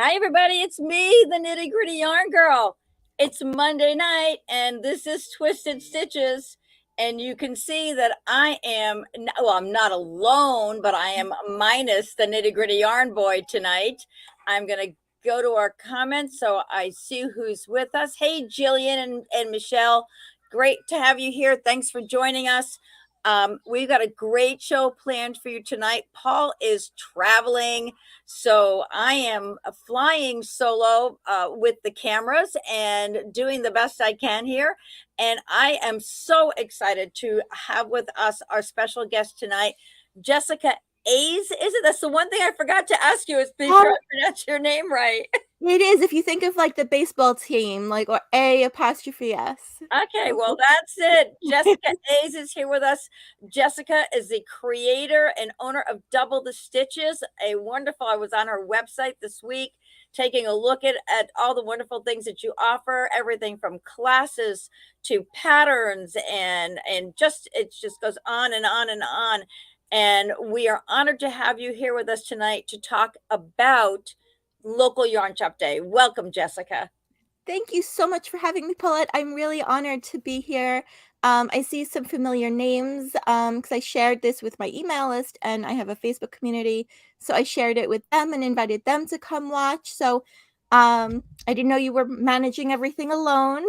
Hi, everybody. It's me, the Nitty Gritty Yarn Girl. It's Monday night, and this is Twisted Stitches. And you can see that I am, well, I'm not alone, but I am minus the Nitty Gritty Yarn Boy tonight. I'm going to go to our comments so I see who's with us. Hey, Jillian and Michelle. Great to have you here. Thanks for joining us. We've got a great show planned for you tonight. Paul is traveling, so I am flying solo with the cameras and doing the best I can here. And I am so excited to have with us our special guest tonight, Jessica A's. Is it? That's the one thing I forgot to ask you, is make sure I pronounce your name right. It is, if you think of like the baseball team, like, or A''S. Okay, well, that's it. Jessica A's is here with us. Jessica is the creator and owner of Double the Stitches, a wonderful, I was on her website this week, taking a look at all the wonderful things that you offer, everything from classes to patterns and just, it just goes on and on and on. And we are honored to have you here with us tonight to talk about Local Yarn Shop Day. Welcome, Jessica. Thank you so much for having me, Paulette. I'm really honored to be here. I see some familiar names because I shared this with my email list, and I have a Facebook community. So I shared it with them and invited them to come watch. So I didn't know you were managing everything alone.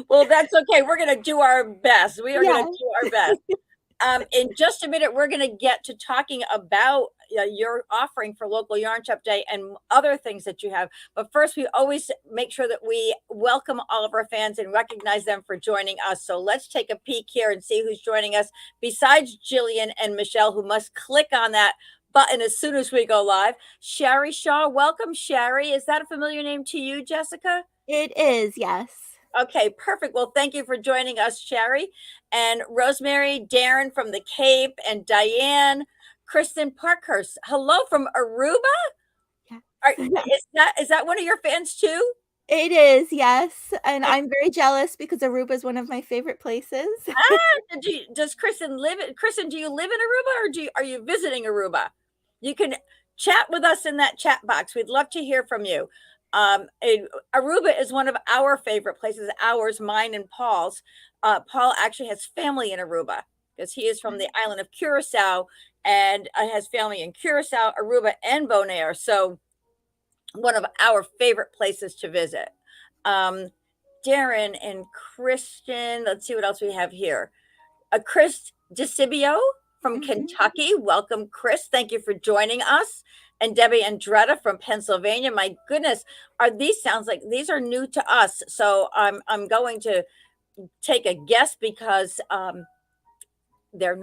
Well, that's okay. We're going to do our best. We are Yeah. going to do our best. In just a minute, we're going to get to talking about your offering for Local Yarn Shop Day and other things that you have. But first, we always make sure that we welcome all of our fans and recognize them for joining us. So let's take a peek here and see who's joining us besides Jillian and Michelle, who must click on that button as soon as we go live. Sherry Shaw, welcome, Sherry. Is that a familiar name to you, Jessica? It is, yes. Okay, perfect. Well, thank you for joining us, Sherry. And Rosemary, Darren from the Cape, and Diane, Kristen Parkhurst. Hello from Aruba? Yeah. Is that one of your fans too? It is, yes. And I'm very jealous because Aruba is one of my favorite places. Does Kristen live in Kristen, do you live in Aruba, or are you visiting Aruba? You can chat with us in that chat box. We'd love to hear from you. Aruba is one of our favorite places, ours, mine, and Paul's. Paul actually has family in Aruba because he is from the island of Curacao and has family in Curacao, Aruba, and Bonaire. So one of our favorite places to visit. Darren and Christian, let's see what else we have here. Chris DeCibio from Kentucky. Welcome, Chris. Thank you for joining us. And Debbie Andretta from Pennsylvania. My goodness, sounds like these are new to us. So I'm going to take a guess because you're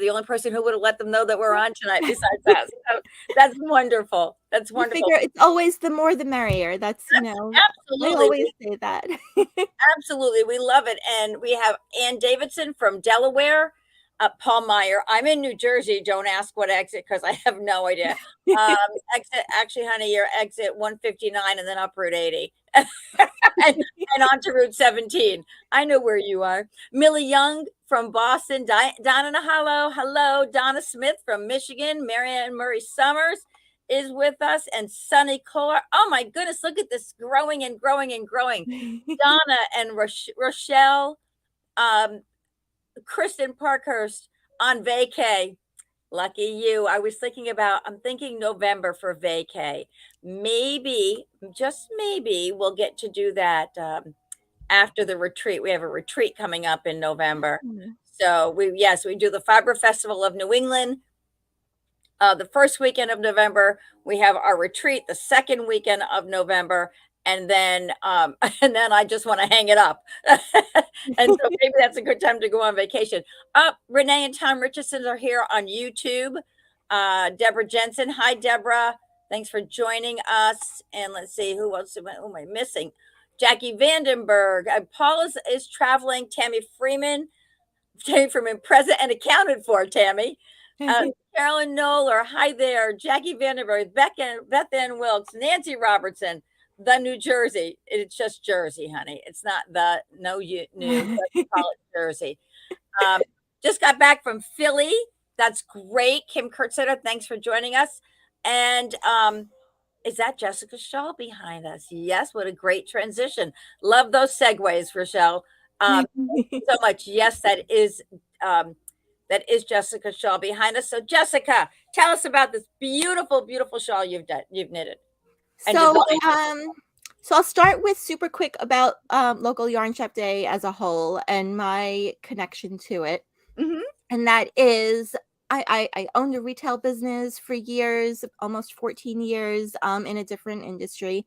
the only person who would have let them know that we're on tonight besides us. So that's wonderful. That's wonderful. I figure it's always the more the merrier. That's, absolutely. I always say that. Absolutely. We love it. And we have Ann Davidson from Delaware. Paul Meyer. I'm in New Jersey. Don't ask what exit because I have no idea. Actually, honey, you're exit 159 and then up Route 80 and on to Route 17. I know where you are. Millie Young from Boston. Donna Nahalo. Hello. Donna Smith from Michigan. Marianne Murray Summers is with us, and Sunny Kohler. Oh my goodness, look at this growing and growing and growing. Donna and Rochelle. Kristen Parkhurst on vacay. Lucky you. I'm thinking November for vacay. Maybe, just maybe, we'll get to do that after the retreat. We have a retreat coming up in November. So we do the Fiber Festival of New England. The first weekend of November, we have our retreat, the second weekend of November, and then I just want to hang it up. And so maybe that's a good time to go on vacation. Renee and Tom Richardson are here on YouTube. Deborah Jensen. Hi, Deborah. Thanks for joining us. And let's see, who else am I missing? Jackie Vandenberg. Paul is traveling. Tammy Freeman, present and accounted for, Tammy. Carolyn Knoller. Hi there. Jackie Vandenberg. Beth Ann Wilkes. Nancy Robertson. The New Jersey. It's just Jersey, honey. It's not the new, let's call it Jersey. Just got back from Philly. That's great. Kim Kurtzetter, thanks for joining us. And Is that Jessica's shawl behind us? Yes, what a great transition. Love those segues, Rochelle. Thank you so much. Yes, that is Jessica's shawl behind us. So Jessica, tell us about this beautiful, beautiful shawl you've knitted and So, designed. so I'll start with super quick about local yarn shop day as a whole and my connection to it. Mhm. And that is I owned a retail business for years, almost 14 years, in a different industry.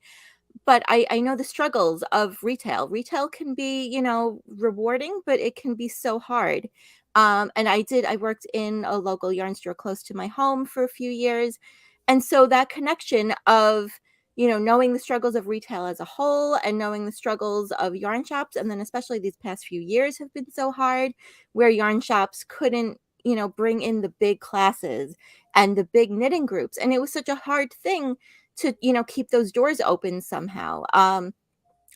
But I know the struggles of retail. Retail can be, you know, rewarding, but it can be so hard. And I worked in a local yarn store close to my home for a few years. And so that connection of, you know, knowing the struggles of retail as a whole and knowing the struggles of yarn shops, and then especially these past few years have been so hard, where yarn shops couldn't, you know, bring in the big classes and the big knitting groups. And it was such a hard thing to, you know, keep those doors open somehow.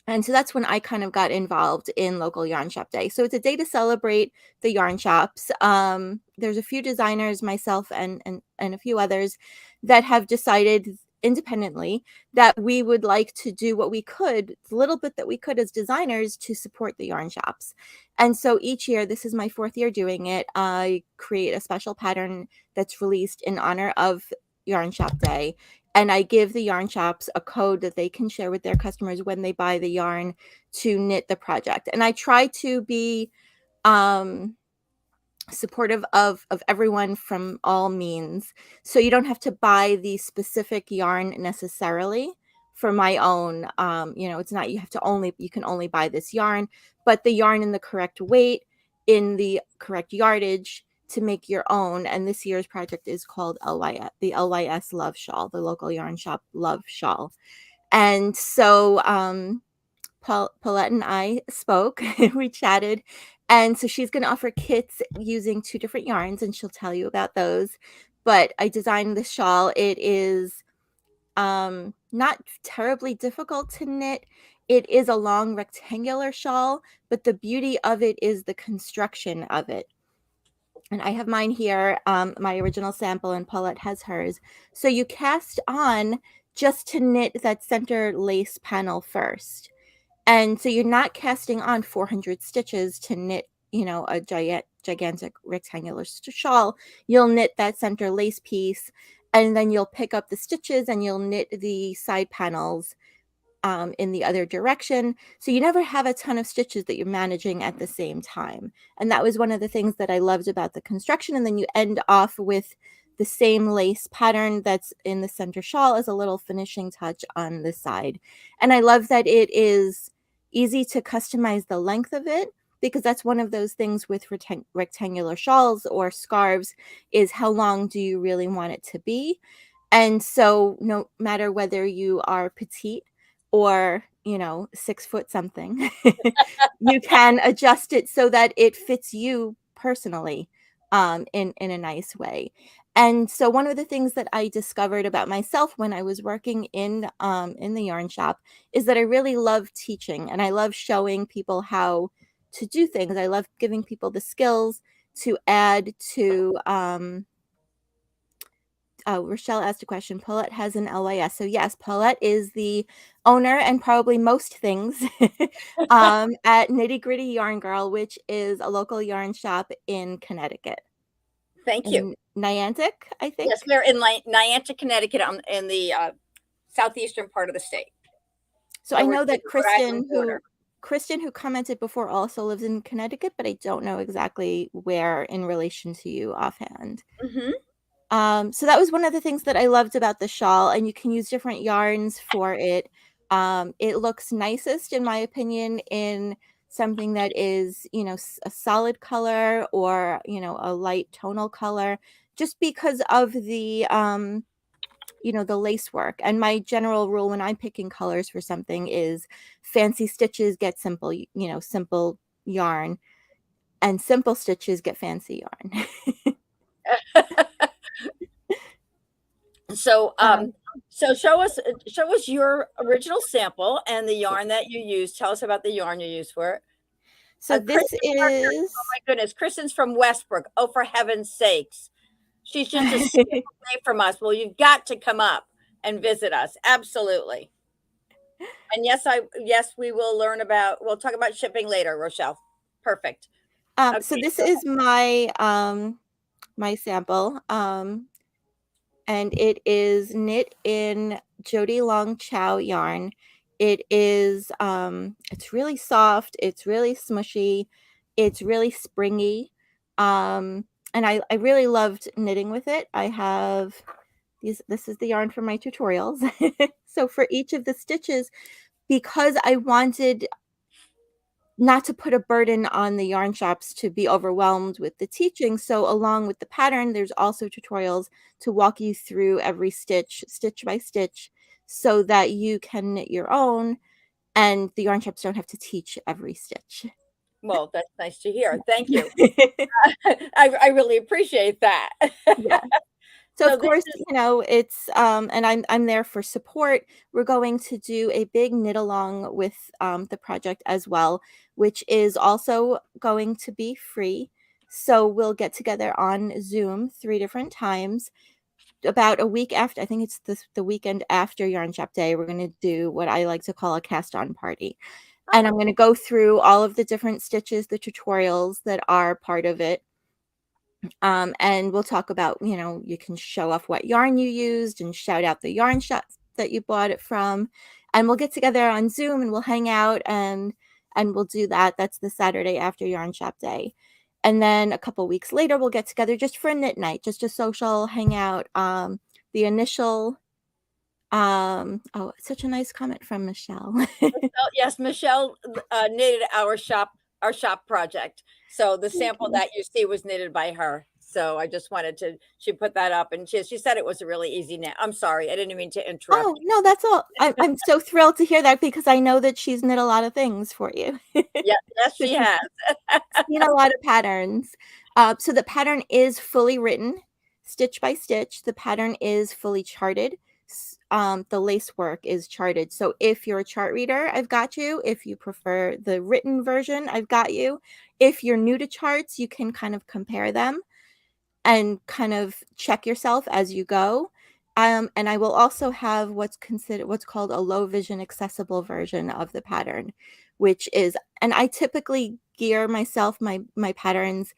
And so that's when I kind of got involved in local yarn shop day. So it's a day to celebrate the yarn shops. There's a few designers, myself and a few others, that have decided independently that we would like to do what we could, the little bit that we could as designers, to support the yarn shops. And so each year, this is my 4th year doing it, I create a special pattern that's released in honor of yarn shop day, and I give the yarn shops a code that they can share with their customers when they buy the yarn to knit the project. And I try to be um, supportive of everyone from all means. So you don't have to buy the specific yarn necessarily. For my own, you know, it's not, you can only buy this yarn, but the yarn in the correct weight, in the correct yardage to make your own. And this year's project is called the LYS Love Shawl, the local yarn shop Love Shawl. And so Paulette and I spoke, we chatted. And so she's going to offer kits using 2 different yarns, and she'll tell you about those. But I designed the shawl. It is not terribly difficult to knit. It is a long rectangular shawl, but the beauty of it is the construction of it. And I have mine here, my original sample, and Paulette has hers. So you cast on just to knit that center lace panel first. And so you're not casting on 400 stitches to knit, you know, a gigantic rectangular shawl. You'll knit that center lace piece, and then you'll pick up the stitches and you'll knit the side panels in the other direction. So you never have a ton of stitches that you're managing at the same time. And that was one of the things that I loved about the construction. And then you end off with the same lace pattern that's in the center shawl as a little finishing touch on the side. And I love that it is easy to customize the length of it, because that's one of those things with rectangular shawls or scarves, is how long do you really want it to be? And so no matter whether you are petite or, you know, 6 foot something, you can adjust it so that it fits you personally, in a nice way. And so one of the things that I discovered about myself when I was working in the yarn shop is that I really love teaching, and I love showing people how to do things. I love giving people the skills to add to Rochelle asked a question. Paulette has an LYS. So yes, Paulette is the owner and probably most things at Nitty Gritty Yarn Girl, which is a local yarn shop in Connecticut, Thank you. in Niantic, I think. Yes, we're in Niantic, Connecticut, in the southeastern part of the state. So So I we're know near that the Rhode Island border. Kristen, who commented before, also lives in Connecticut, but I don't know exactly where in relation to you offhand. Mhm. So that was one of the things that I loved about the shawl, and you can use different yarns for it. It looks nicest, in my opinion, in something that is, you know, a solid color, or, you know, a light tonal color, just because of the, you know, the lace work. And my general rule when I'm picking colors for something is fancy stitches get simple, you know, simple yarn, and simple stitches get fancy yarn. So, um, so show us your original sample and the yarn that you use. Tell us about the yarn you use for it. so this Kristen Parker. Oh is my goodness, Kristen's from Westbrook. Oh, for heaven's sakes, she's just a step away from us. Well, you've got to come up. and visit us. Absolutely. And yes, we will we'll talk about shipping later, Rochelle. Perfect. So Okay, this so is my my sample. And it is knit in Jody Long Chow yarn. It is it's really soft, it's really smushy, it's really springy. And I really loved knitting with it. I have this is the yarn for my tutorials. So for each of the stitches, because I wanted not to put a burden on the yarn shops to be overwhelmed with the teaching. So along with the pattern, there's also tutorials to walk you through every stitch, stitch by stitch, so that you can knit your own and the yarn shops don't have to teach every stitch. well, that's nice to hear. Thank you. I really appreciate that. Yeah. So So of this course, is it's and I'm there for support. We're going to do a big knit along with the project as well, which is also going to be free. So we'll get together on Zoom 3 different times. About a week after, I think it's the weekend after Yarn Shop Day, we're going to do what I like to call a cast on party. And I'm oh, going to go through all of the different stitches, the tutorials that are part of it, and we'll talk about, you can show off what yarn you used and shout out the yarn shops that you bought it from. And we'll get together on Zoom and we'll hang out and we'll do that. That's the Saturday after Yarn Shop Day. And then a couple weeks later, we'll get together just for a knit night, just a social hangout. The initial, oh, such a nice comment from Michelle. Michelle, yes, Michelle knitted our shop project. So the Thank sample you. that you see was knitted by her. So I just wanted to, she put that up and she said it was a really easy knit. I'm sorry, I didn't mean to interrupt. Oh, no, that's all. I'm so thrilled to hear that because I know that she's knit a lot of things for you. Yeah, yes, So she she's has. seen a lot of patterns. So the pattern is fully written, stitch by stitch. The pattern is fully charted. The lace work is charted. So if you're a chart reader, I've got you. If you prefer the written version, I've got you. If you're new to charts, you can kind of compare them and kind of check yourself as you go. And I will also have what's called a low vision accessible version of the pattern, which is, and I typically gear my patterns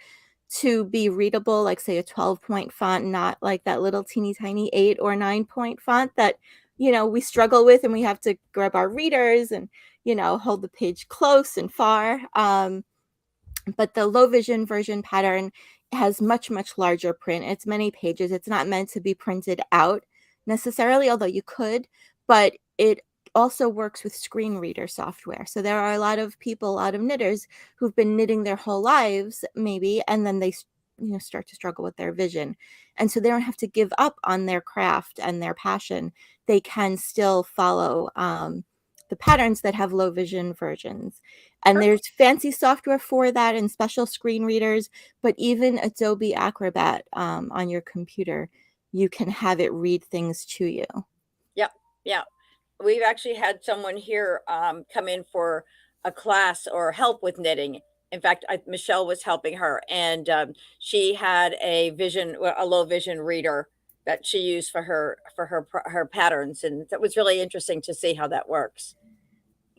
to be readable, like say a 12-point font, not like that little teeny tiny 8 or 9-point font that, we struggle with and we have to grab our readers and, hold the page close and far. But the low vision version pattern has much, much larger print. It's many pages. It's not meant to be printed out necessarily, although you could, but it also works with screen reader software. So there are a lot of people, a lot of knitters who've been knitting their whole lives, maybe, and then they start to struggle with their vision. And so they don't have to give up on their craft and their passion. They can still follow the patterns that have low vision versions. And there's fancy software for that and special screen readers, but even Adobe Acrobat on your computer, you can have it read things to you. Yep. Yeah. We've actually had someone here come in for a class or help with knitting. In fact, Michelle was helping her, and she had a low vision reader that she used for her patterns, and that was really interesting to see how that works.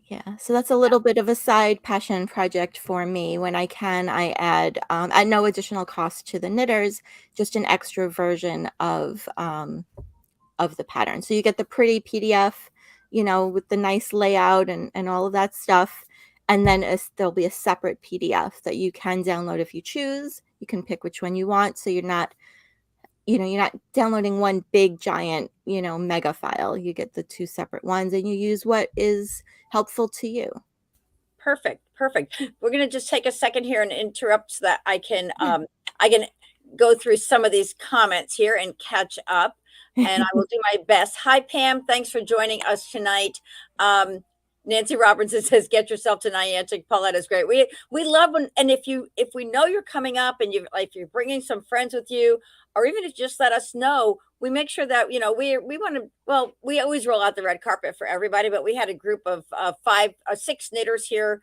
Yeah, so that's a little bit of a side passion project for me. When I can, I add at no additional cost to the knitters, just an extra version of the pattern. So you get the pretty PDF, with the nice layout and all of that stuff. And then there'll be a separate PDF that you can download if you choose. You can pick which one you want. So you're not downloading one big giant, mega file. You get the two separate ones and you use what is helpful to you. Perfect, perfect. We're gonna just take a second here and interrupt so that Yeah. I can go through some of these comments here and catch up, and I will do my best. Hi, Pam. Thanks for joining us tonight. Nancy Robinson says, "Get yourself to Niantic." Paulette is great. We love when, and if we know you're coming up and if you're bringing some friends with you, or even if just let us know, we make sure that, you know, we want to, well, we always roll out the red carpet for everybody, but we had a group of six knitters here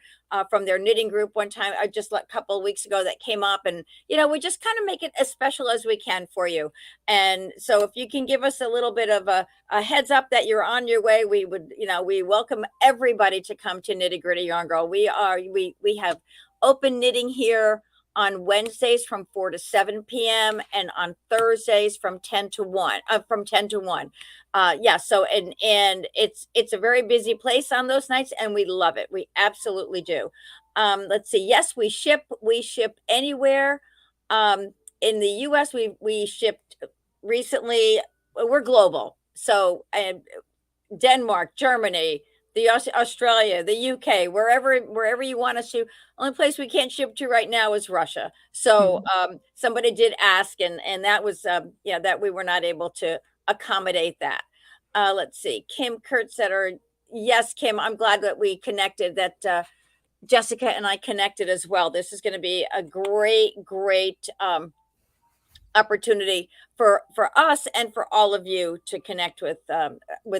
from their knitting group one time, just a couple of weeks ago, that came up, and, you know, we just kind of make it as special as we can for you. And so if you can give us a little bit of a heads up that you're on your way, we would, you know, we welcome everybody to come to Nitty Gritty Yarn Girl. We have open knitting here on Wednesdays from 4 to 7 p.m. and on Thursdays from 10 to 1, from 10 to 1. Yeah, so and it's a very busy place on those nights, and we love it. We absolutely do. Let's see. Yes, we ship anywhere. In the US, we shipped recently. We're global. So, and Denmark, Germany, Australia, the UK, wherever you want us to. Only place we can't ship to right now is Russia. So somebody did ask, and that was yeah, that we were not able to accommodate that. Let's see, Kim Kurtzetter. Yes, Kim, I'm glad that we connected. That Jessica and I connected as well. This is going to be a great opportunity for us and for all of you to connect with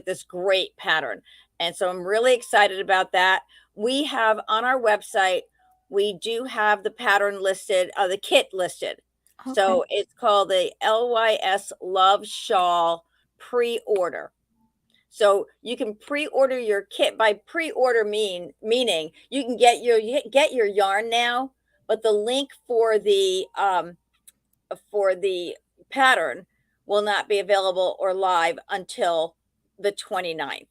this great pattern. And so I'm really excited about that. We have on our website, we do have the pattern listed, the kit listed. Okay. So it's called the LYS Love Shawl pre-order. So you can pre-order your kit. By pre-order meaning you can get your yarn now, but the link for the pattern will not be available or live until the 29th.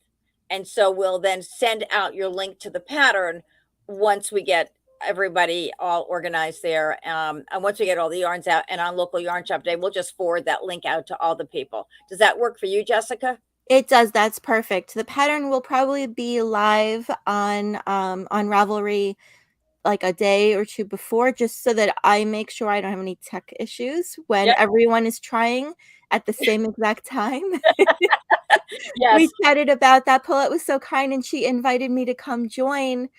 And so we'll then send out your link to the pattern once we get everybody all organized there. And once we get all the yarns out, and on local yarn shop day, we'll just forward that link out to all the people. Does that work for you, Jessica? It does. That's perfect. The pattern will probably be live on Ravelry like a day or two before, just so that I make sure I don't have any tech issues when Yep. everyone is trying at the same exact time. Yes. We chatted about that. Paulette was so kind, and she invited me to come join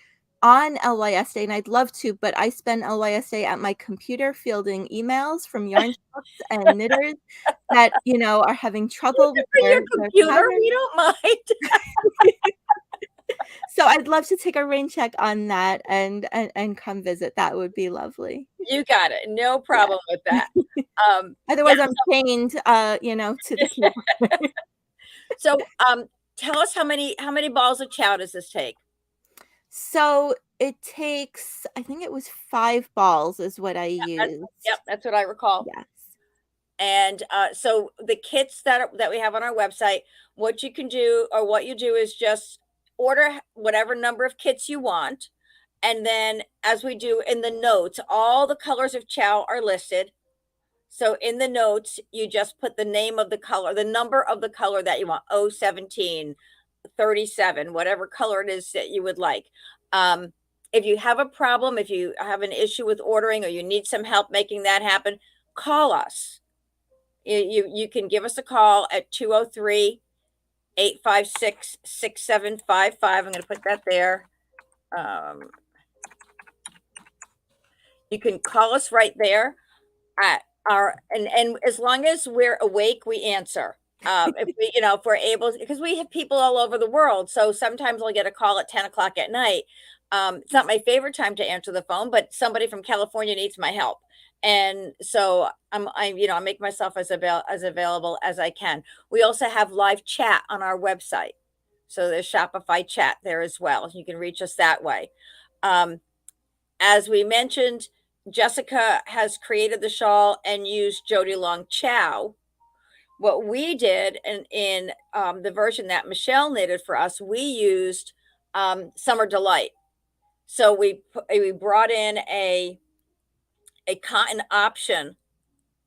on LYS Day, and I'd love to, but I spend LYS Day at my computer fielding emails from yarn shops and knitters that, you know, are having trouble with your their computer, pattern. we don't mind. So I'd love to take a rain check on that and come visit. That would be lovely. You got it. No problem with that. Otherwise, Yeah, I'm chained, you know, to the keyboard. so tell us how many balls of chow does this take? So it takes, I think it was 5 balls is what I used. Yep, that's what I recall. Yes. And so the kits that we have on our website, what you can do, or what you do, is just order whatever number of kits you want. And then, as we do in the notes, all the colors of chow are listed. So in the notes, you just put the name of the color, the number of the color that you want, 017, 37, whatever color it is that you would like. If you have a problem, if you have an issue with ordering, or you need some help making that happen, call us. You can give us a call at 203-856-6755. I'm going to put that there. You can call us right there at and as long as we're awake, we answer. If we, you know, if we're able, because we have people all over the world. So sometimes I'll get a call at 10 o'clock at night. It's not my favorite time to answer the phone, but somebody from California needs my help. And so you know, I make myself as available as I can. We also have live chat on our website. So there's Shopify chat there as well. You can reach us that way. As we mentioned, Jessica has created the shawl and used Jody Long Chow. What we did in the version that Michelle knitted for us, we used Summer Delight. So we brought in a cotton option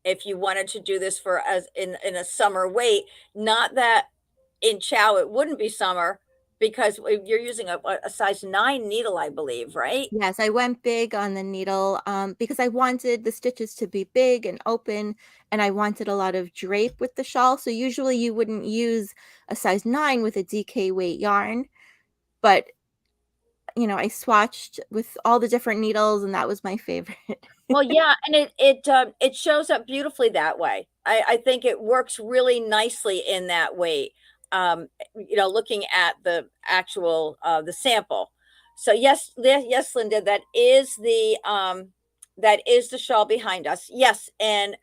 if you wanted to do this for as in a summer weight. Not that in chow it wouldn't be summer, because you're using a size 9 needle, I believe, right? Yes, I went big on the needle because I wanted the stitches to be big and open, and I wanted a lot of drape with the shawl. So usually you wouldn't use a size 9 with a DK weight yarn, but you know, I swatched with all the different needles, and that was my favorite. Well, yeah, and it shows up beautifully that way. I think it works really nicely in that way. Looking at the actual the sample. So yes, Linda, that is the shawl behind us. Yes, and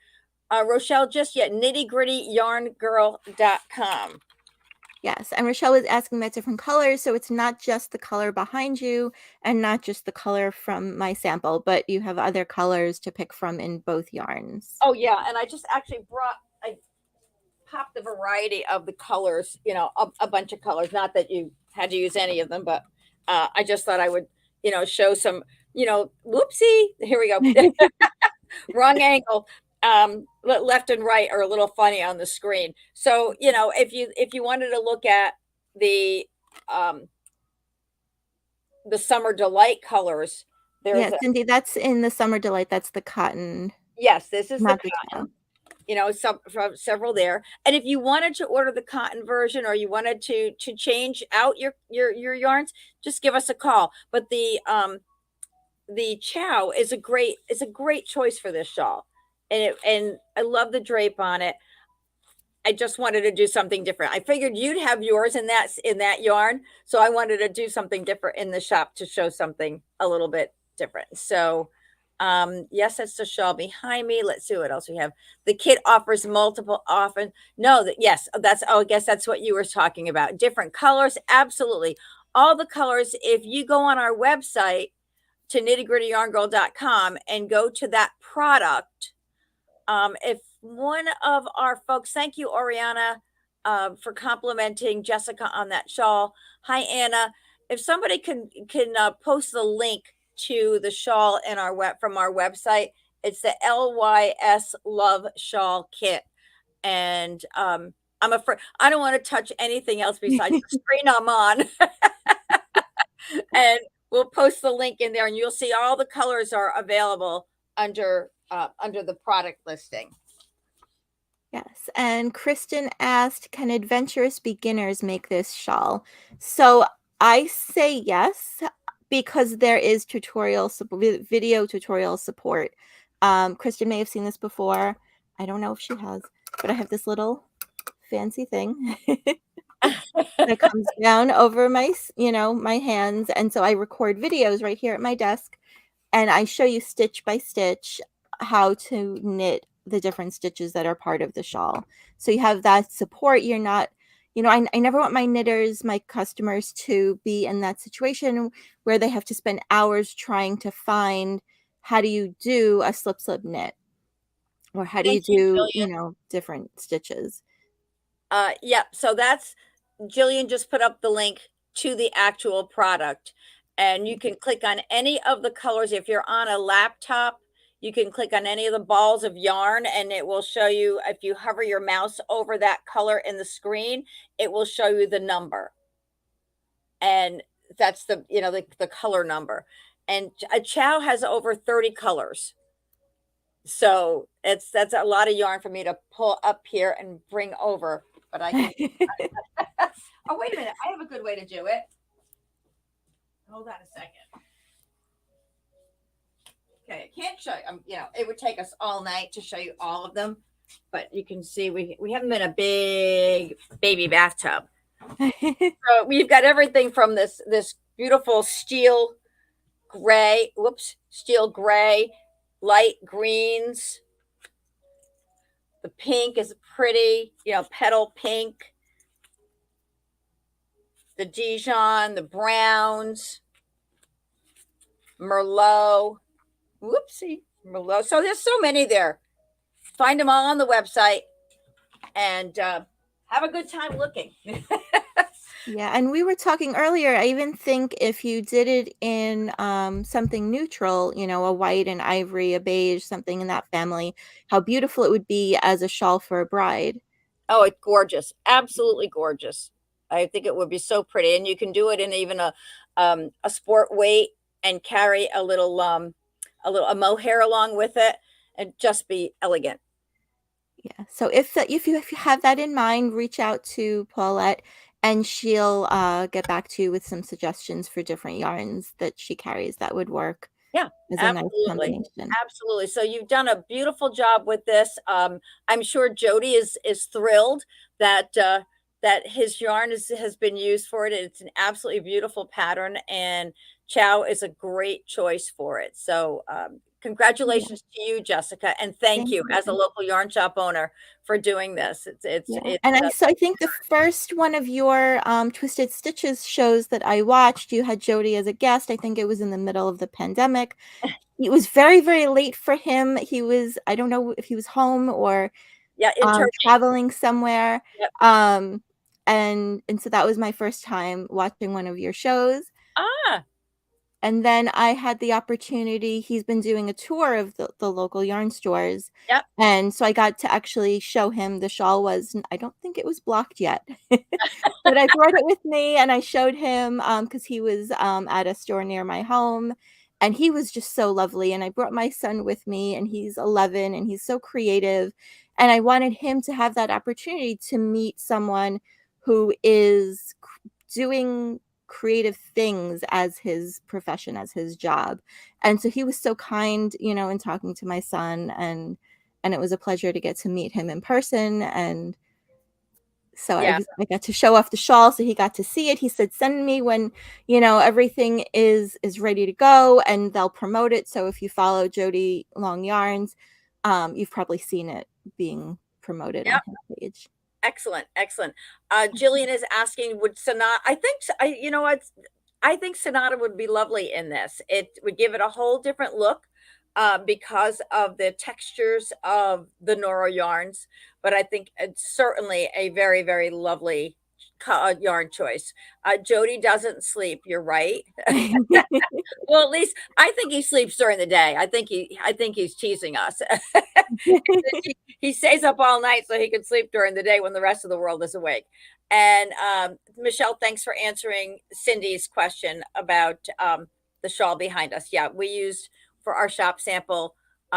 Rochelle, just yet knittyGrittyYarnGirl.com. Yes, and Rochelle was asking about different colors, so it's not just the color behind you and not just the color from my sample, but you have other colors to pick from in both yarns. Oh yeah, and I just actually I popped the variety of the colors, a bunch of colors. Not that you had to use any of them, but I just thought I would, show some, whoopsie. Here we go. Wrong angle. Left and right are a little funny on the screen. So, if you wanted to look at the um the summer delight colors, there's Yeah, Cindy, that's in the Summer Delight. That's the cotton, yes, this is the not the cow. cotton. Some from several there. And if you wanted to order the cotton version, or you wanted to change out your yarns, just give us a call. But the chow is a great choice for this shawl. And I love the drape on it. I just wanted to do something different. I figured you'd have yours in that yarn, so I wanted to do something different in the shop to show something a little bit different. So, yes, that's the shawl behind me. Let's see what else we have. The kit offers multiple often. No, yes, I guess that's what you were talking about. Different colors, absolutely. All the colors. If you go on our website to knittyGrittyYarnGirl.com and go to that product, if one of our folks, thank you, Oriana, for complimenting Jessica on that shawl. Hi, Anna. If somebody can post the link to the shawl in from our website, it's the LYS Love Shawl kit, and I'm afraid I don't want to touch anything else besides the screen I'm on, and we'll post the link in there, and you'll see all the colors are available under the product listing. Yes, and Kristen asked, can adventurous beginners make this shawl? So I say yes, because there is video tutorial support. Kristen may have seen this before. I don't know if she has, but I have this little fancy thing that comes down over my hands, and so I record videos right here at my desk, and I show you stitch by stitch how to knit the different stitches that are part of the shawl. So you have that support. You're not, I never want my customers to be in that situation where they have to spend hours trying to find how do you do a slip knit, or how do you Thank you, do, Jillian. different stitches. Yeah, so that's Jillian just put up the link to the actual product, and you can click on any of the colors. If you're on a laptop, you can click on any of the balls of yarn, and it will show you. If you hover your mouse over that color in the screen, it will show you the number, and that's the color number. And a chow has over 30 colors, so that's a lot of yarn for me to pull up here and bring over. But I can. Oh, wait a minute. I have a good way to do it. Hold on a second. Okay, I can't show you. It would take us all night to show you all of them, but you can see we have them in a big baby bathtub. So we've got everything from this beautiful steel gray, light greens. The pink is pretty, petal pink. The Dijon, the browns, Merlot. Whoopsie, Merlot. So there's so many there. Find them all on the website, and have a good time looking. Yeah, and we were talking earlier, I even think if you did it in something neutral, a white and ivory, a beige, something in that family, how beautiful it would be as a shawl for a bride. Oh, it's gorgeous. Absolutely gorgeous. I think it would be so pretty. And you can do it in even a sport weight, and carry a a mohair along with it, and just be elegant. Yeah. So if you have that in mind, reach out to Paulette, and she'll get back to you with some suggestions for different yarns that she carries that would work. Yeah, is a nice absolutely. combination. Absolutely. So you've done a beautiful job with this. I'm sure Jody is thrilled that that his yarn has been used for it. It's an absolutely beautiful pattern, and Chow is a great choice for it. So Yeah, congratulations to you, Jessica, and thank thank you as a you. local yarn shop owner for doing this. Yeah, It's and I think the first one of your Twisted Stitches shows that I watched, you had Jody as a guest. I think it was in the middle of the pandemic. It was very, very late for him. He was, I don't know if he was home or yeah, in Turkey. traveling somewhere. Yep. Um, and so that was my first time watching one of your shows. Ah, And then I had the opportunity, he's been doing a tour of the local yarn stores. yep. And so I got to actually show him the shawl was, I don't think it was blocked yet, but I brought it with me and I showed him because he was at a store near my home and he was just so lovely. And I brought my son with me and he's 11 and he's so creative. And I wanted him to have that opportunity to meet someone who is doing creative things as his profession, as his job. And so he was so kind, in talking to my son and it was a pleasure to get to meet him in person. And so Yeah. I got to show off the shawl so he got to see it. He said, "Send me when, everything is ready to go and they'll promote it." So if you follow Jody Long Yarns, you've probably seen it being promoted on Yep. his page. Excellent, excellent. Jillian is asking, would Sonata, you know what? I think Sonata would be lovely in this. It would give it a whole different look because of the textures of the Nora yarns. But I think it's certainly a very, very lovely yarn choice. Jody doesn't sleep. You're right. Well, at least I think he sleeps during the day. I think he's teasing us. He stays up all night so he can sleep during the day when the rest of the world is awake. And Michelle, thanks for answering Cindy's question about the shawl behind us. Yeah, we used for our shop sample.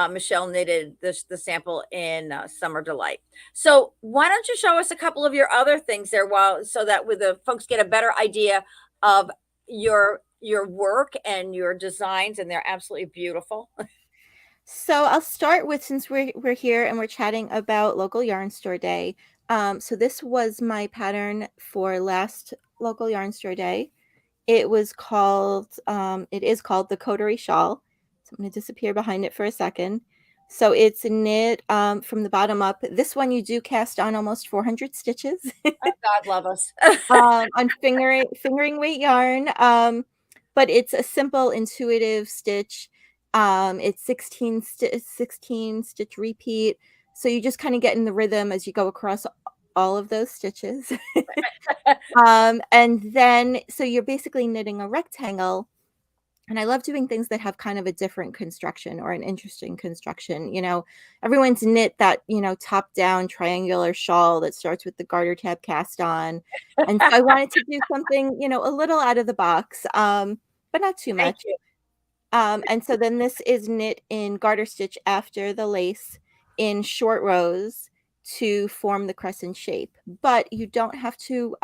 Michelle knitted the sample in Summer Delight. So why don't you show us a couple of your other things there, while so that with the folks get a better idea of your work and your designs, and they're absolutely beautiful. So I'll start with, since we're here and we're chatting about local yarn store day. So this was my pattern for last local yarn store day. It is called the Coterie Shawl. So I'm going to disappear behind it for a second. So it's knit from the bottom up. This one you do cast on almost 400 stitches Oh, God love us. on fingering weight yarn. But it's a simple, intuitive stitch. It's 16 stitch repeat. So you just kind of get in the rhythm as you go across all of those stitches. And then, so you're basically knitting a rectangle. And I love doing things that have kind of a different construction or an interesting construction. Everyone's knit that, top down triangular shawl that starts with the garter tab cast on. And so I wanted to do something, a little out of the box, but not too Thank much. you. And so then this is knit in garter stitch after the lace in short rows to form the crescent shape. But you don't have to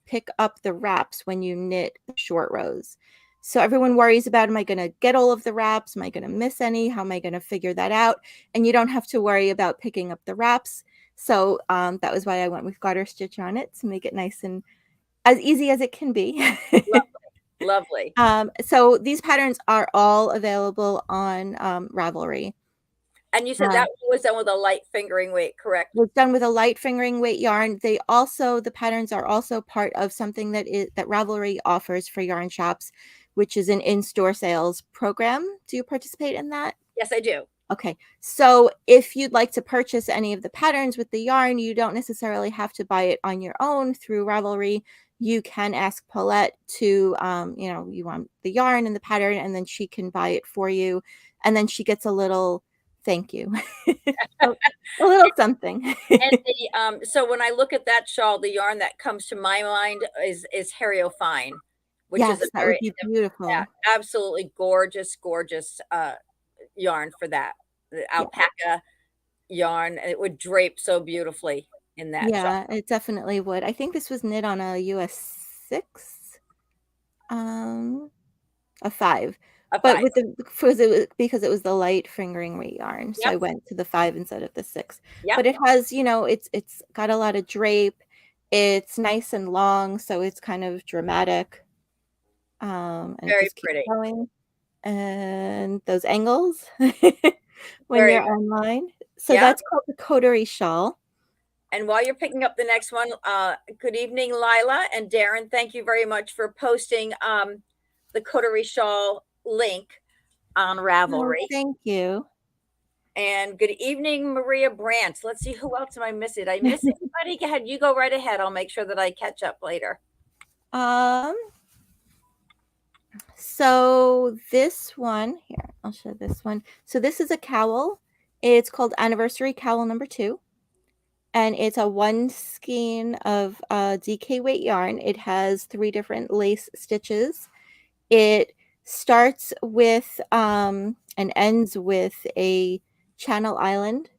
pick up the wraps when you knit the short rows. So everyone worries about, am I going to get all of the wraps? Am I going to miss any? How am I going to figure that out? And you don't have to worry about picking up the wraps. So that was why I went with garter stitch on it, to make it nice and as easy as it can be. Lovely, lovely. So these patterns are all available on Ravelry. And you said Um, that one was done with a light fingering weight, correct? was done with a light fingering weight yarn. The patterns are also part of something that Ravelry offers for yarn shops, which is an in-store sales program. Do you participate in that? Yes, I do. Okay, so if you'd like to purchase any of the patterns with the yarn, you don't necessarily have to buy it on your own through Ravelry. You can ask Paulette to, you want the yarn and the pattern, and then she can buy it for you. And then she gets a little thank you, a little something. And the so when I look at that shawl, the yarn that comes to my mind is Hario Fine, which is a Yes, that would very, be yeah, beautiful. absolutely gorgeous, gorgeous yarn for that. The Yeah, alpaca yarn, and it would drape so beautifully in that shawl. yeah, it definitely would. I think this was knit on a US 6, um, a 5. A But 5. with the because it was the light fingering weight yarn, so I Yep. went to the 5 instead of the 6. Yep. But it has, it's got a lot of drape. It's nice and long, so it's kind of dramatic. And it Very just keeps pretty. going. And those angles when Very you're good. online. So Yeah. that's called the coterie shawl. And while you're picking up the next one, good evening, Lila and Darren. Thank you very much for posting the Coterie Shawl link on Oh, Ravelry. thank you. And good evening, Maria Brandt. Let's see, who else am I missing? Did I miss anybody? Go ahead, you go right ahead. I'll make sure that I catch up later. Um, so this one here, I'll show this one. So this is a cowl. It's called Anniversary Cowl number 2. And it's a 1 skein of DK weight yarn. It has 3 different lace stitches. It starts with and ends with a channel island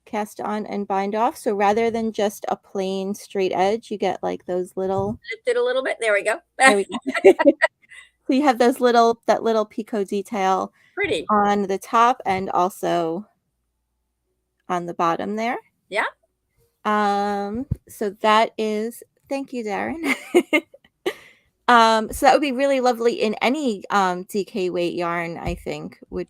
cast on and bind off. So rather than just a plain straight edge, you get like those little, Lift it a little bit. There we go. there we go. So you have that little picot detail Pretty. on the top and also on the bottom there. Yeah. So that is, thank you, Darren. So that would be really lovely in any DK weight yarn, I think would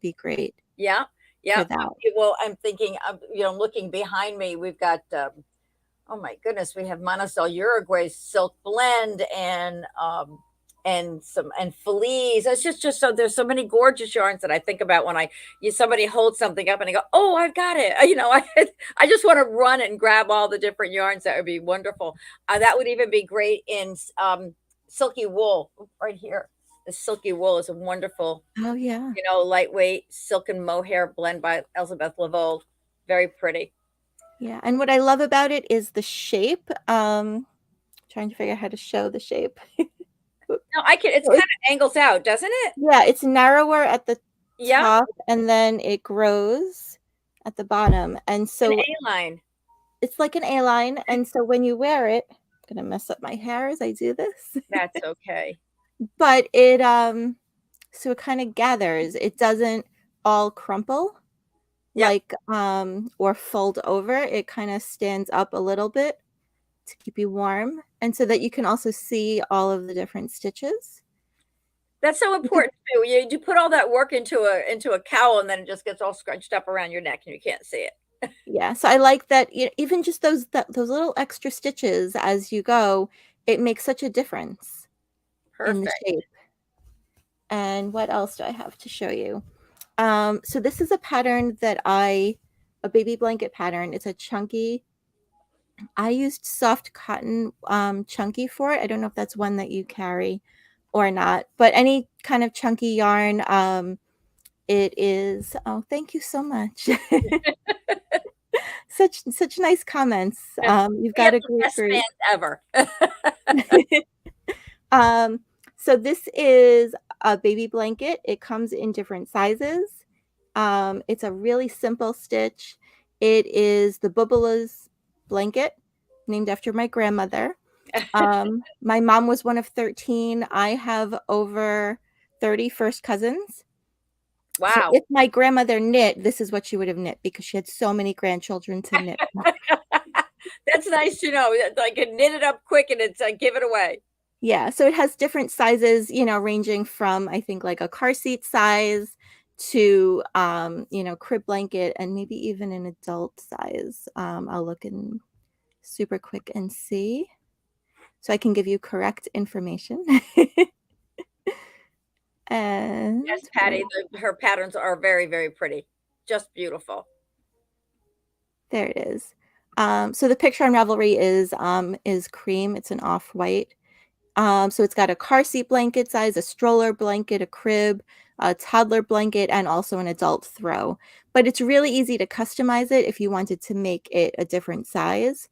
be great. Yeah. Yeah. For that. Well, I'm thinking of, looking behind me, we've got oh my goodness, we have Manosel Uruguay's silk blend and Feliz. It's just so there's so many gorgeous yarns that I think about when somebody holds something up and I go, oh, I've got it. I just want to run and grab all the different yarns. That would be wonderful. That would even be great in silky wool right here. The silky wool is a wonderful, Oh yeah. lightweight silk and mohair blend by Elizabeth Laveau. Very pretty. Yeah, and what I love about it is the shape. Trying to figure out how to show the shape. No, I can. It's kind of angles out, doesn't it? Yeah, it's narrower at the Yeah. top, and then it grows at the bottom, and so An A-line. it's like an A-line. And so when you wear it, I'm gonna mess up my hair as I do this. That's okay. But it so it kind of gathers. It doesn't all crumple. Yep. Like or fold over. It kind of stands up a little bit to keep you warm, and so that you can also see all of the different stitches. That's so important too. You put all that work into a cowl, and then it just gets all scrunched up around your neck, and you can't see it. Yeah, so I like that. Even just those little extra stitches as you go, it makes such a difference in the Perfect. shape. And what else do I have to show you? So this is a pattern that a baby blanket pattern. It's a chunky. I used soft cotton chunky for it. I don't know if that's one that you carry or not, but any kind of chunky yarn. It is. Oh, thank you so much. Such nice comments. You've got a great best group. ever. So this is a baby blanket. It comes in different sizes. It's a really simple stitch. It is the Bubbalas blanket, named after my grandmother. My mom was one of 13. I have over 30 first cousins. Wow. So if my grandmother knit, this is what she would have knit because she had so many grandchildren to knit. That's nice to know. I can knit it up quick and it's give it away. Yeah, so it has different sizes, ranging from I think like a car seat size to crib blanket and maybe even an adult size. I'll look in super quick and see so I can give you correct information. And yes, Patty, her patterns are very, very pretty. Just beautiful. There it is. So the picture on Ravelry is cream. It's an off-white. So it's got a car seat blanket size, a stroller blanket, a crib, a toddler blanket, and also an adult throw. But it's really easy to customize it if you wanted to make it a different size.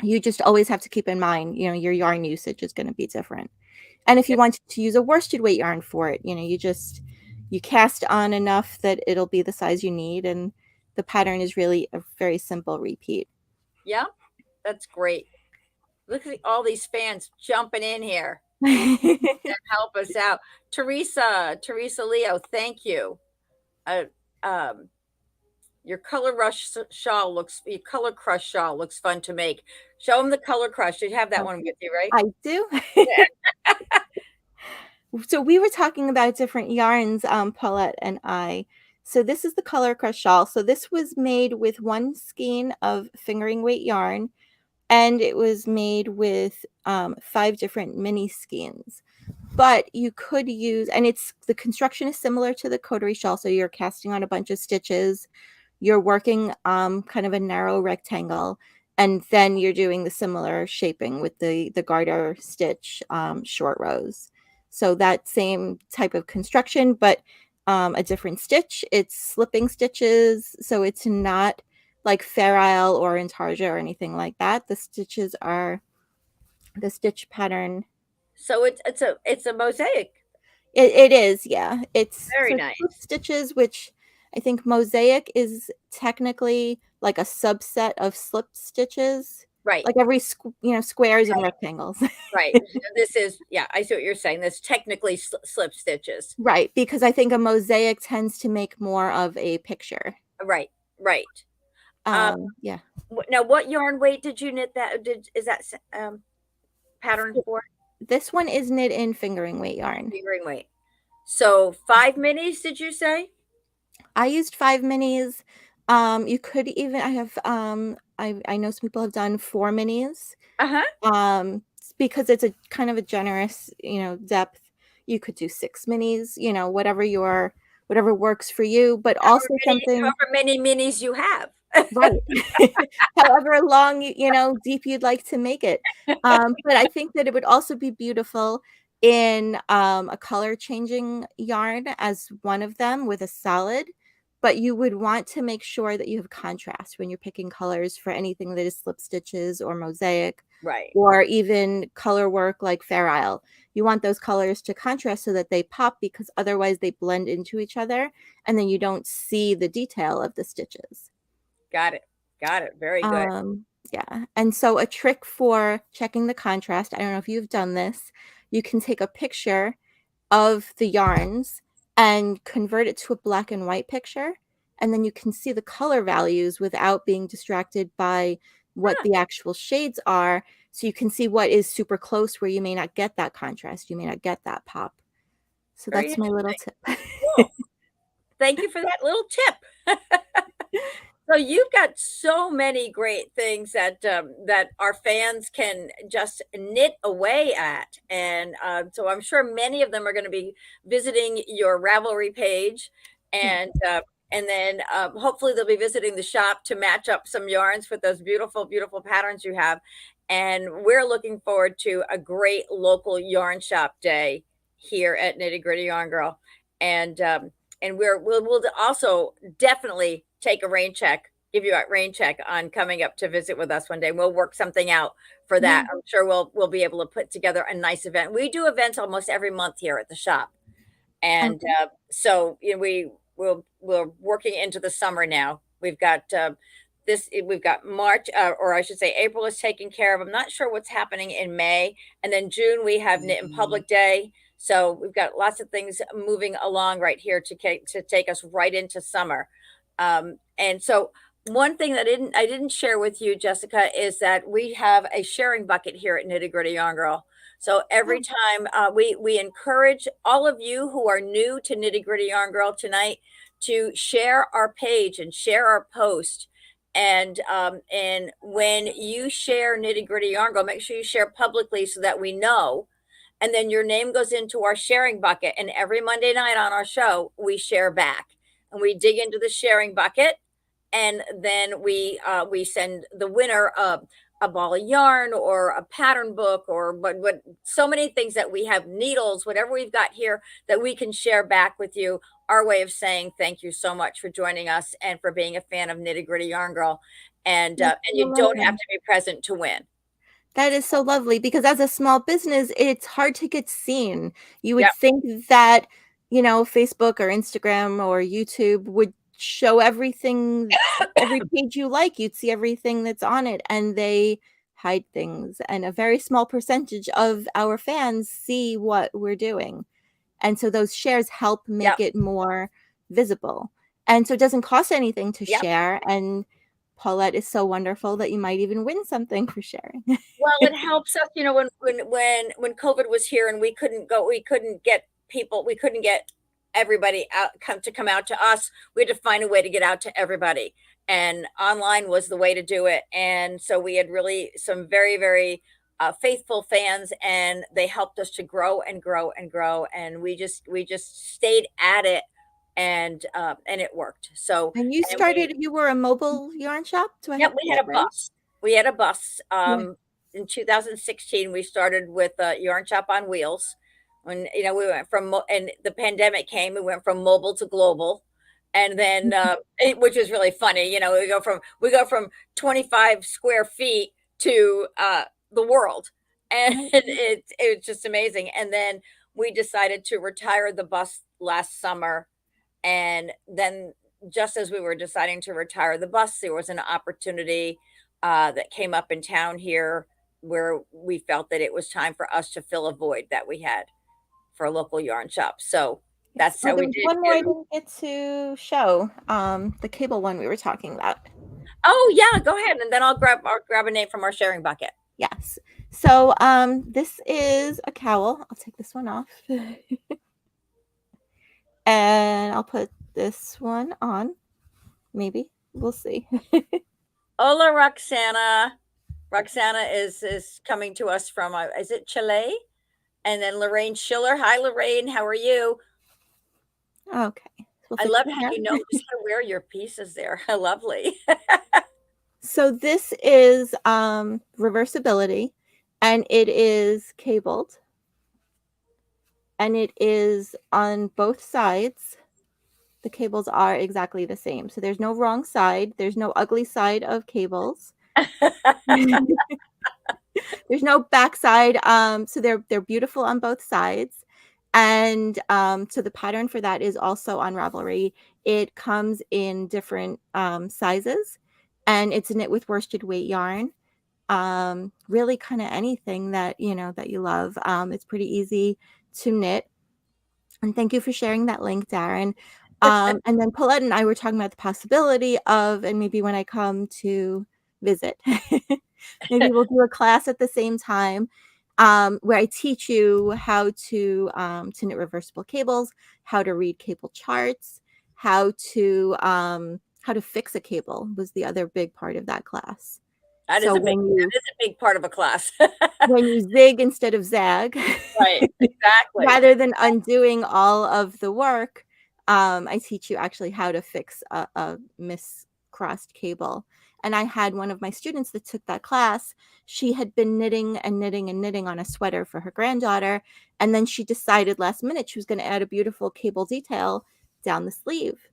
You just always have to keep in mind, your yarn usage is going to be different. And if you wanted to use a worsted weight yarn for it, you cast on enough that it'll be the size you need. And the pattern is really a very simple repeat. Yeah, that's great. Look at all these fans jumping in here. help us out. Teresa Leo, thank you. Uh, um, your your color crush shawl looks fun to make. Show them the color crush. You have that one with you, right? I do. Yeah. So we were talking about different yarns, Paulette and I. So this is the color crush shawl. So this was made with one skein of fingering weight yarn, and it was made with 5 different mini skeins. But you could use, and it's the construction is similar to the coterie shawl. So you're casting on a bunch of stitches, you're working kind of a narrow rectangle, and then you're doing the similar shaping with the garter stitch short rows. So that same type of construction, but a different stitch. It's slipping stitches, so it's not like Fair Isle or Intarsia or anything like that. The stitches are the stitch pattern. So it's a mosaic. It is, yeah. It's Very so slip nice. stitches, which I think mosaic is technically like a subset of slip stitches, Right. like every squares and Right. rectangles. Right. This is, yeah, I see what you're saying. This technically slip stitches. Right, because I think a mosaic tends to make more of a picture. Right. Right. Um, Yeah. now what yarn weight did you knit that? Is that pattern So for? this one is knit in fingering weight yarn. Fingering weight. So 5 minis, did you say? I used 5 minis. You could even I have I know some people have done 4 minis. Uh-huh. Because it's a kind of a generous, depth. You could do 6 minis, whatever works for you, but also something. However many minis you have. Right. However long, deep you'd like to make it. But I think that it would also be beautiful in a color changing yarn as one of them with a solid, but you would want to make sure that you have contrast when you're picking colors for anything that is slip stitches or mosaic Right. or even color work like Fair Isle. You want those colors to contrast so that they pop, because otherwise they blend into each other and then you don't see the detail of the stitches. Got it. Got it. Very good. Yeah. And so a trick for checking the contrast, I don't know if you've done this, you can take a picture of the yarns and convert it to a black and white picture. And then you can see the color values without being distracted by what Huh, the actual shades are. So you can see what is super close where you may not get that contrast. You may not get that pop. So very that's my little interesting. tip. Cool. Thank you for that little tip. So you've got so many great things that our fans can just knit away at, and so I'm sure many of them are going to be visiting your Ravelry page, Yeah. and then hopefully they'll be visiting the shop to match up some yarns with those beautiful, beautiful patterns you have. And we're looking forward to a great local yarn shop day here at Nitty Gritty Yarn Girl, and we'll also definitely take a rain check, give you a rain check on coming up to visit with us one day. We'll work something out for Yeah. that. I'm sure we'll be able to put together a nice event. We do events almost every month here at the shop, and Okay. so we're working into the summer now. We've got we've got March, or I should say April is taken care of. I'm not sure what's happening in May, and then June we have Knit in Public Day. So we've got lots of things moving along right here to take us right into summer. And so one thing that I didn't share with you, Jessica, is that we have a sharing bucket here at Nitty Gritty Yarn Girl. So every Oh, time we encourage all of you who are new to Nitty Gritty Yarn Girl tonight to share our page and share our post. And when you share Nitty Gritty Yarn Girl, make sure you share publicly so that we know. And then your name goes into our sharing bucket. And every Monday night on our show, we share back and we dig into the sharing bucket. And then we send the winner a ball of yarn or a pattern book or what so many things that we have, needles, whatever we've got here that we can share back with you. Our way of saying thank you so much for joining us and for being a fan of Nitty Gritty Yarn Girl. that's And so you don't have lovely. to be present to win. That is so lovely, because as a small business, it's hard to get seen. You would Yep. think that, Facebook or Instagram or YouTube would show everything, every page you like, you'd see everything that's on it, and they hide things, and a very small percentage of our fans see what we're doing. And so those shares help make Yep. it more visible. And so it doesn't cost anything to Yep. share. And Paulette is so wonderful that you might even win something for sharing. Well, it helps us, when COVID was here and we couldn't go, we couldn't get people, we couldn't get everybody out come out to us. We had to find a way to get out to everybody. And online was the way to do it. And so we had really some very, very faithful fans, and they helped us to grow and grow and grow. And we just stayed at it, and it worked. So, And you and we, started, you were a mobile yarn shop? Do I yep, have we that had a right? bus. We had a bus. Yeah. In 2016, we started with a yarn shop on wheels. When we went and the pandemic came, we went from mobile to global, and then which was really funny. We go from 25 square feet to the world, and Right. it's just amazing. And then we decided to retire the bus last summer, and then just as we were deciding to retire the bus, there was an opportunity that came up in town here where we felt that it was time for us to fill a void that we had for a local yarn shop. So Yes. that's Oh, how there we was did one more I it. didn't get to show. The cable one we were talking about. Oh yeah, go ahead, and then I'll grab a name from our sharing bucket. Yes. So this is a cowl. I'll take this one off. And I'll put this one on. Maybe. We'll see. Hola, Roxana. Roxana is coming to us from is it Chile? And then Lorraine Schiller. Hi, Lorraine. How are you? Okay. We'll I fix love the how hair. you know just how to wear your pieces there. Lovely. So this is reversibility, and it is cabled, and it is on both sides. The cables are exactly the same. So there's no wrong side. There's no ugly side of cables. There's no backside. So they're beautiful on both sides. And so the pattern for that is also on Ravelry. It comes in different sizes, and it's a knit with worsted weight yarn. Really kind of anything that that you love. It's pretty easy to knit. And thank you for sharing that link, Darren. And then Paulette and I were talking about the possibility of, and maybe when I come to visit, maybe we'll do a class at the same time, where I teach you how to knit reversible cables, how to read cable charts, how to fix a cable was the other big part of that class. That is So a big that is a big part of a class. when you zig instead of zag, Right, exactly. rather than undoing all of the work, I teach you actually how to fix a miscrossed cable. And I had one of my students that took that class. She had been knitting and knitting and knitting on a sweater for her granddaughter. And then she decided last minute she was going to add a beautiful cable detail down the sleeve.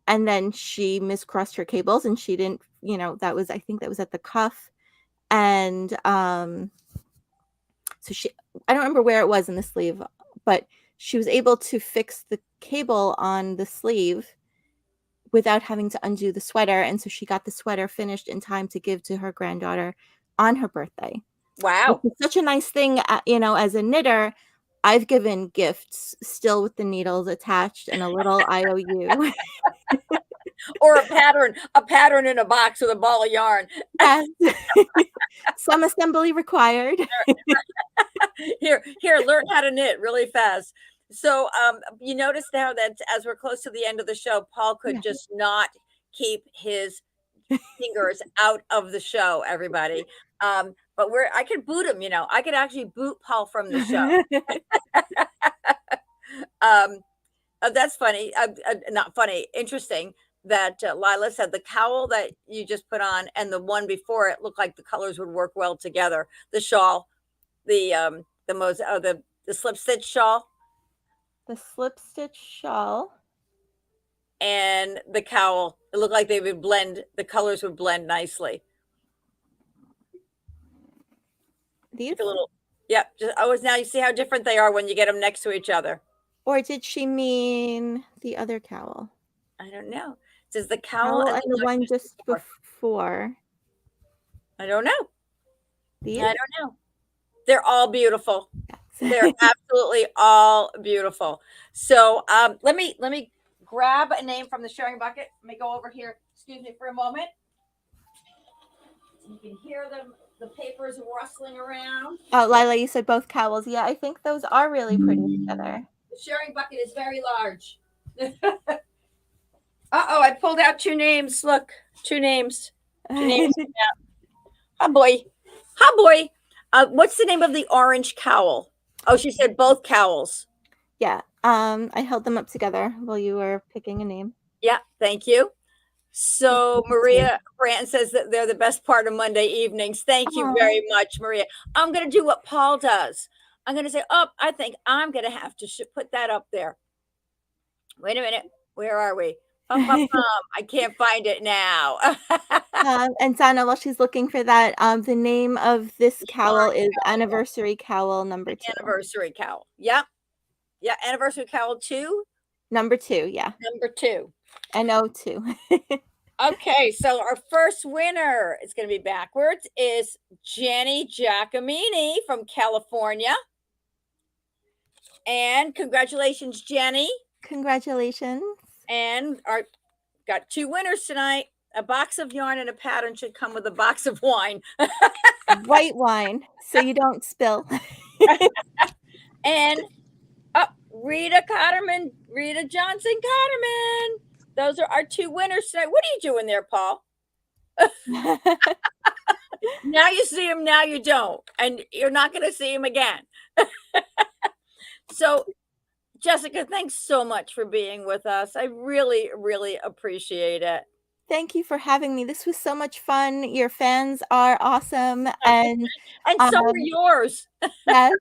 And then she miscrossed her cables, and she didn't, I think that was at the cuff. And so I don't remember where it was in the sleeve, but she was able to fix the cable on the sleeve without having to undo the sweater. And so she got the sweater finished in time to give to her granddaughter on her birthday, which Wow. is such a nice thing. As a knitter, I've given gifts still with the needles attached and a little IOU. Or a pattern in a box with a ball of yarn. Yes. Some assembly required. Here, learn how to knit really fast. So, you notice now that as we're close to the end of the show, Paul could Yeah. just not keep his fingers out of the show, everybody. But I could boot him, I could actually boot Paul from the show. Um, that's funny. Not funny, interesting that Lila said the cowl that you just put on and the one before it looked like the colors would work well together. The shawl, the slip stitch shawl, The slip stitch shawl. and the cowl. It looked like they would blend. The colors would blend nicely. These? Like a little, yep. Now you see how different they are when you get them next to each other. Or did she mean the other cowl? I don't know. It says the cowl Cowl and and the the one one just just before. before. I don't know. These? I don't know. They're all beautiful. Yes. They're absolutely all beautiful. So let me grab a name from the sharing bucket. Let me go over here. Excuse me for a moment. You can hear the papers rustling around. Oh, Lila, you said both cowls. Yeah, I think those are really pretty together. The sharing bucket is very large. Uh-oh, I pulled out two names. Look, two names. Two names. Oh boy. Oh boy. What's the name of the orange cowl? Oh, she said both cowls. Yeah. I held them up together while you were picking a name. Yeah, thank you. So Maria Grant says that they're the best part of Monday evenings. Thank you very much, Maria. I'm going to do what Paul does. I'm going to say, oh, I think I'm going to have to put that up there. Wait a minute. Where are we? I can't find it now. And Sana, while she's looking for that, the name of this cowl is Anniversary Cowl number 2. Anniversary cowl. Yep. Yeah, Anniversary cowl 2. Number 2, yeah. Number 2. NO2. Okay, so our first winner, it's going to be backwards, is Jenny Giacomini from California. And congratulations, Jenny. Congratulations. And our got 2 winners tonight. A box of yarn and a pattern should come with a box of wine. White wine, so you don't spill. And Rita Johnson Cotterman. Those are our 2 winners tonight. What are you doing there, Paul? Now you see him, now you don't. And you're not going to see him again. So, Jessica, thanks so much for being with us. I really, really appreciate it. Thank you for having me. This was so much fun. Your fans are awesome. And so are yours. Yes.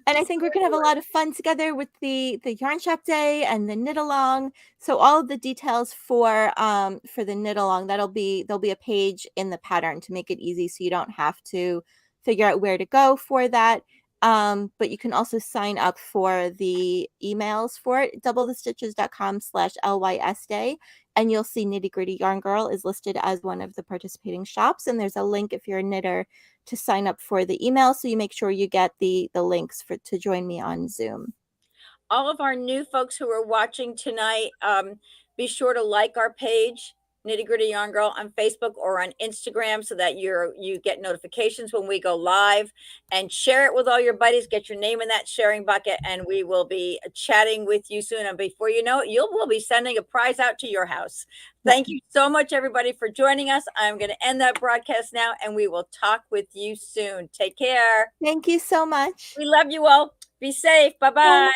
And I think we're going to have a lot of fun together with the Yarn Shop Day and the knit along. So all of the details for the knit along, there'll be a page in the pattern to make it easy so you don't have to figure out where to go for that. But you can also sign up for the emails for it, doublethestitches.com/LYS Day. And you'll see Nitty Gritty Yarn Girl is listed as one of the participating shops. And there's a link if you're a knitter to sign up for the email. So you make sure you get the links to join me on Zoom. All of our new folks who are watching tonight, be sure to like our page, Nitty Gritty Yarn Girl, on Facebook or on Instagram so that you get notifications when we go live, and share it with all your buddies. Get your name in that sharing bucket, and we will be chatting with you soon. And before you know it, we'll be sending a prize out to your house. Thank you so much, everybody, for joining us. I'm going to end that broadcast now, and we will talk with you soon. Take care. Thank you so much. We love you all. Be safe. Bye-bye.